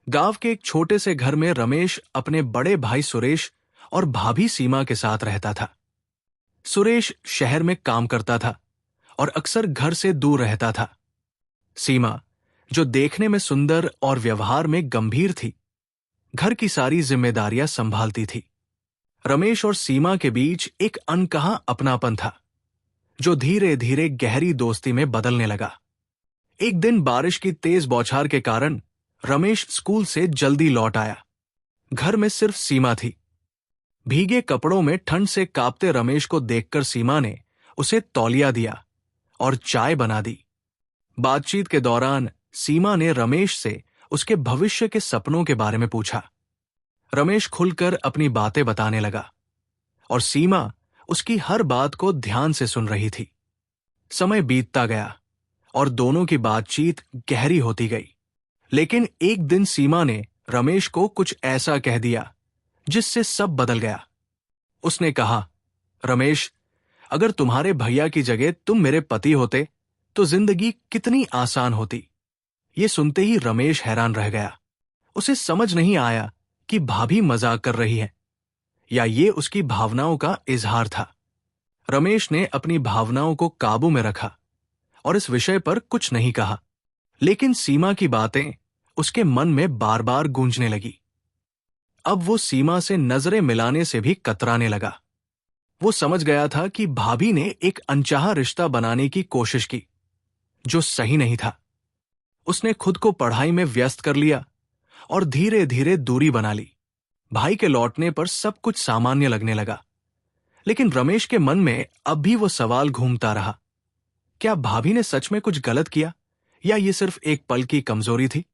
गांव के एक छोटे से घर में रमेश अपने बड़े भाई सुरेश और भाभी सीमा के साथ रहता था। सुरेश शहर में काम करता था और अक्सर घर से दूर रहता था। सीमा, जो देखने में सुंदर और व्यवहार में गंभीर थी, घर की सारी जिम्मेदारियां संभालती थी। रमेश और सीमा के बीच एक अनकहा अपनापन था, जो धीरे धीरे गहरी दोस्ती में बदलने लगा। एक दिन बारिश की तेज बौछार के कारण रमेश स्कूल से जल्दी लौट आया। घर में सिर्फ सीमा थी। भीगे कपड़ों में ठंड से कांपते रमेश को देखकर सीमा ने उसे तौलिया दिया और चाय बना दी। बातचीत के दौरान सीमा ने रमेश से उसके भविष्य के सपनों के बारे में पूछा। रमेश खुलकर अपनी बातें बताने लगा और सीमा उसकी हर बात को ध्यान से सुन रही थी। समय बीतता गया और दोनों की बातचीत गहरी होती गई। लेकिन एक दिन सीमा ने रमेश को कुछ ऐसा कह दिया जिससे सब बदल गया। उसने कहा, रमेश, अगर तुम्हारे भैया की जगह तुम मेरे पति होते तो जिंदगी कितनी आसान होती। ये सुनते ही रमेश हैरान रह गया। उसे समझ नहीं आया कि भाभी मजाक कर रही है या ये उसकी भावनाओं का इजहार था। रमेश ने अपनी भावनाओं को काबू में रखा और इस विषय पर कुछ नहीं कहा। लेकिन सीमा की बातें उसके मन में बार बार गूंजने लगी। अब वो सीमा से नजरें मिलाने से भी कतराने लगा। वो समझ गया था कि भाभी ने एक अनचाहा रिश्ता बनाने की कोशिश की, जो सही नहीं था। उसने खुद को पढ़ाई में व्यस्त कर लिया और धीरे धीरे दूरी बना ली। भाई के लौटने पर सब कुछ सामान्य लगने लगा। लेकिन रमेश के मन में अब भी वो सवाल घूमता रहा, क्या भाभी ने सच में कुछ गलत किया या ये सिर्फ एक पल की कमजोरी थी।